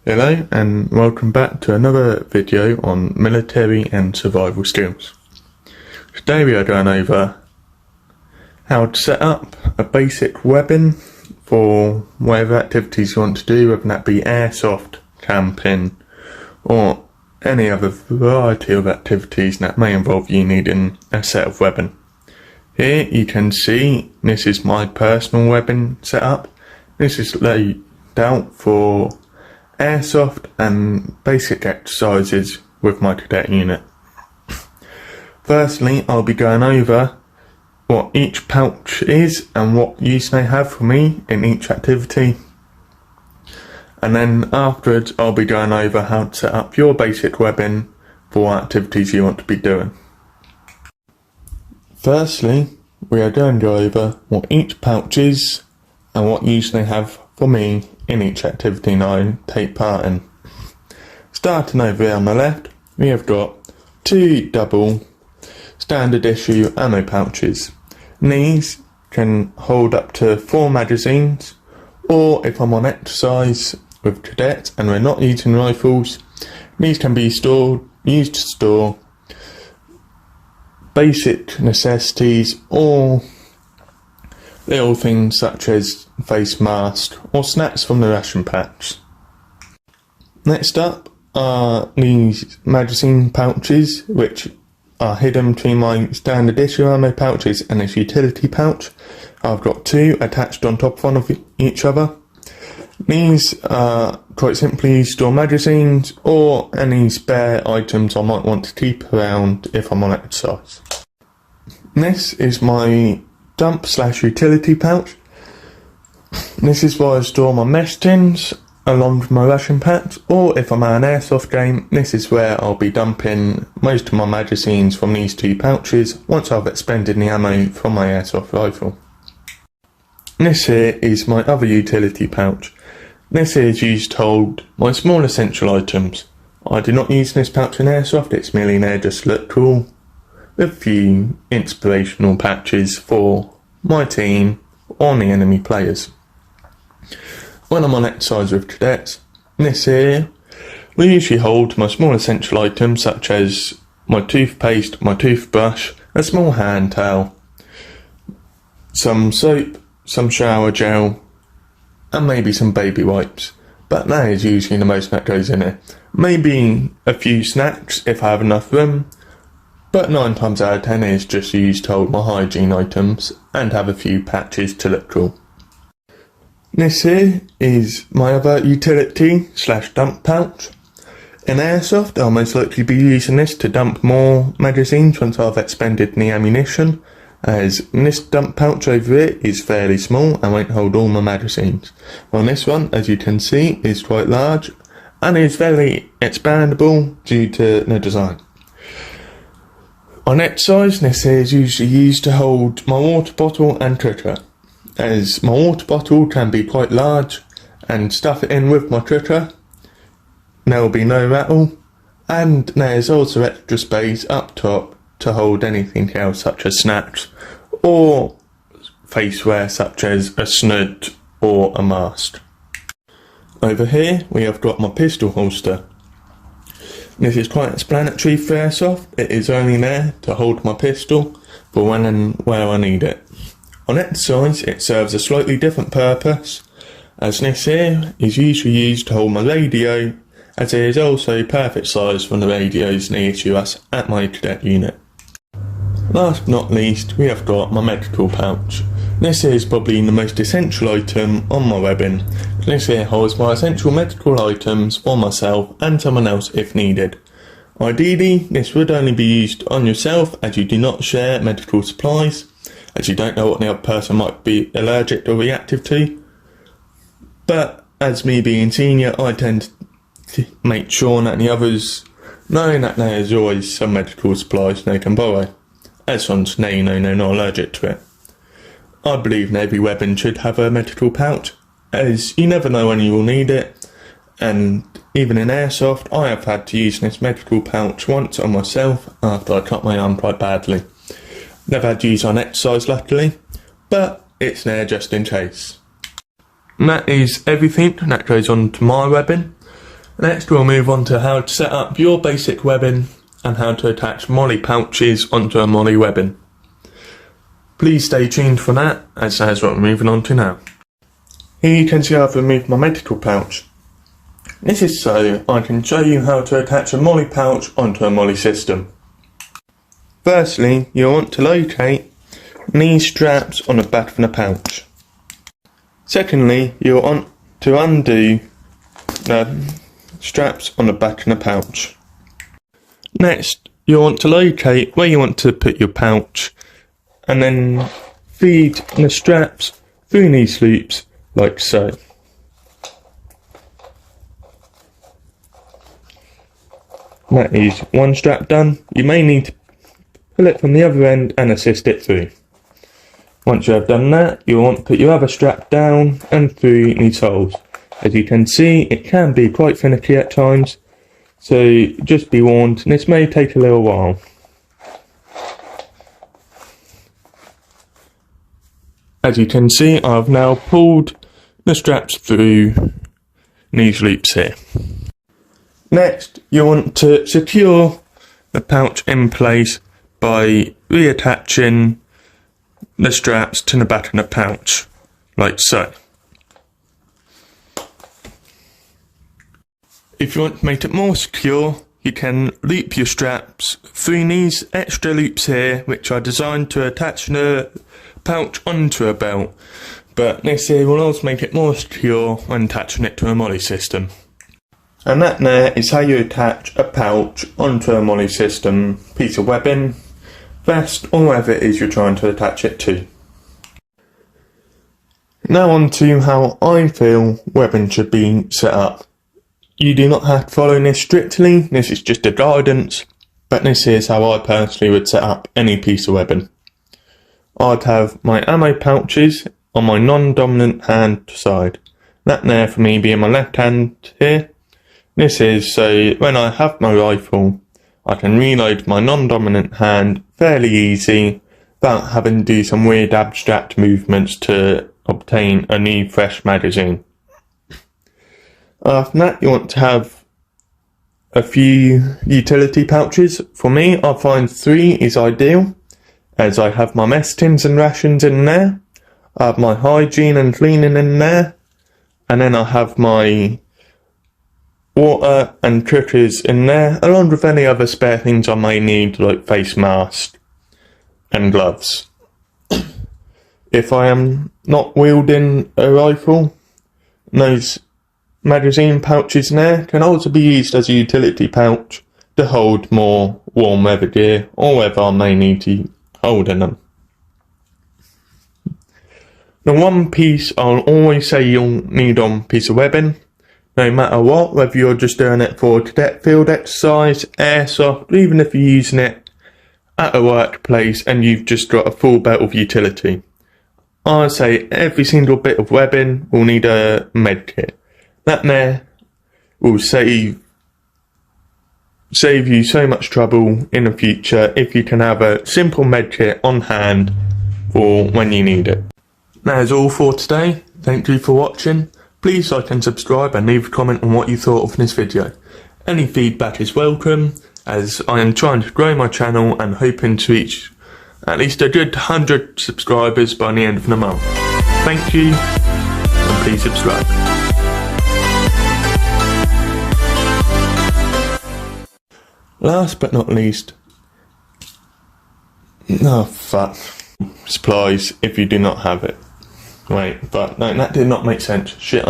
Hello and welcome back to another video on military and survival skills. Today we are going over how to set up a basic weapon for whatever activities you want to do, whether that be airsoft, camping or any other variety of activities that may involve you needing a set of weapon. Here you can see this is my personal weapon setup. This is laid out for airsoft and basic exercises with my cadet unit. Firstly, I'll be going over what each pouch is and what use they have for me in each activity. And then afterwards I'll be going over how to set up your basic weapon for activities you want to be doing. Firstly, we are going to go over what each pouch is and what use they have for me in each activity I take part in. Starting over here on the left, we have got two double standard issue ammo pouches. These can hold up to 4 magazines, or if I'm on exercise with cadets and we're not using rifles, these can be used to store basic necessities or little things such as face mask or snacks from the ration packs. Next up are these magazine pouches, which are hidden between my standard issue ammo pouches and this utility pouch. I've got 2 attached on top of one of each other. These are quite simply store magazines or any spare items I might want to keep around if I'm on exercise. This is my dump/utility pouch. This is where I store my mess tins along with my ration packs, or if I'm at an airsoft game, this is where I'll be dumping most of my magazines from these 2 pouches once I've expended the ammo from my airsoft rifle. This here is my other utility pouch. This here is used to hold my small essential items. I do not use this pouch in airsoft, it's merely there just to look cool, with a few inspirational patches for my team or the enemy players. When I'm on exercise with cadets, this here will usually hold my small essential items such as my toothpaste, my toothbrush, a small hand towel, some soap, some shower gel and maybe some baby wipes, but that is usually the most that goes in it. Maybe a few snacks if I have enough room, but 9 times out of 10 is just used to hold my hygiene items and have a few patches to look cool. This here is my other utility/dump pouch. In airsoft, I'll most likely be using this to dump more magazines once I've expended the ammunition, as this dump pouch over here is fairly small and won't hold all my magazines. While this one, as you can see, is quite large and is very expandable due to the design. On exercise, this is usually used to hold my water bottle and critter, as my water bottle can be quite large and stuff it in with my critter. There will be no rattle, and there's also extra space up top to hold anything else such as snacks or faceware such as a snood or a mask. Over here we have got my pistol holster. This is quite explanatory for airsoft. It is only there to hold my pistol for when and where I need it. On exercise it serves a slightly different purpose, as this here is usually used to hold my radio, as it is also perfect size for the radios near to us at my cadet unit. Last but not least, we have got my medical pouch. This is probably the most essential item on my weapon. This here holds my essential medical items for myself and someone else if needed. Ideally, this would only be used on yourself, as you do not share medical supplies, as you don't know what the other person might be allergic or reactive to. But as me being senior, I tend to make sure that the others know that there is always some medical supplies they can borrow, as long as they know they're not allergic to it. I believe that every weapon should have a medical pouch, as you never know when you will need it, and even in airsoft I have had to use this medical pouch once on myself after I cut my arm quite badly. Never had to use on exercise luckily, but it's there just in case. And that is everything that goes on to my weapon. Next we'll move on to how to set up your basic webbing and how to attach MOLLE pouches onto a MOLLE webbing. Please stay tuned for that, as that's what we're moving on to now. Here you can see I've removed my medical pouch. This is so I can show you how to attach a MOLLE pouch onto a MOLLE system. Firstly, you'll want to locate these straps on the back of the pouch. Secondly, you'll want to undo the straps on the back of the pouch. Next, you'll want to locate where you want to put your pouch and then feed the straps through these loops like so. That is one strap done. You may need to pull it from the other end and assist it through. Once you have done that, you'll want to put your other strap down and through these holes. As you can see, it can be quite finicky at times, so just be warned, this may take a little while. As you can see, I've now pulled the straps through these loops here. Next, you want to secure the pouch in place by reattaching the straps to the back of the pouch, like so. If you want to make it more secure, you can loop your straps through these extra loops here, which are designed to attach the pouch onto a belt, but this here will also make it more secure when attaching it to a MOLLE system. And that there is how you attach a pouch onto a MOLLE system piece of webbing, vest, or whatever it is you're trying to attach it to. Now on to how I feel webbing should be set up. You do not have to follow this strictly, this is just a guidance, but this is how I personally would set up any piece of webbing. I'd have my ammo pouches on my non-dominant hand side. That there for me being my left hand here. This is so when I have my rifle, I can reload my non-dominant hand fairly easy without having to do some weird abstract movements to obtain a new fresh magazine. After that, you want to have a few utility pouches. For me, I find 3 is ideal, as I have my mess tins and rations in there, I have my hygiene and cleaning in there, and then I have my water and cookers in there, along with any other spare things I may need, like face mask and gloves. If I am not wielding a rifle, those magazine pouches in there can also be used as a utility pouch to hold more warm weather gear or whatever I may need to hold in them. The one piece I'll always say you'll need on piece of webbing, no matter what, whether you're just doing it for cadet field exercise, airsoft, even if you're using it at a workplace and you've just got a full belt of utility. I'd say every single bit of webbing will need a med kit. That there will save you so much trouble in the future if you can have a simple med kit on hand for when you need it. That is all for today. Thank you for watching. Please like and subscribe and leave a comment on what you thought of this video. Any feedback is welcome, as I am trying to grow my channel and hoping to reach at least a good 100 subscribers by the end of the month. Thank you, and please subscribe. Last but not least, supplies if you do not have it. Wait, but no, that did not make sense. Shit.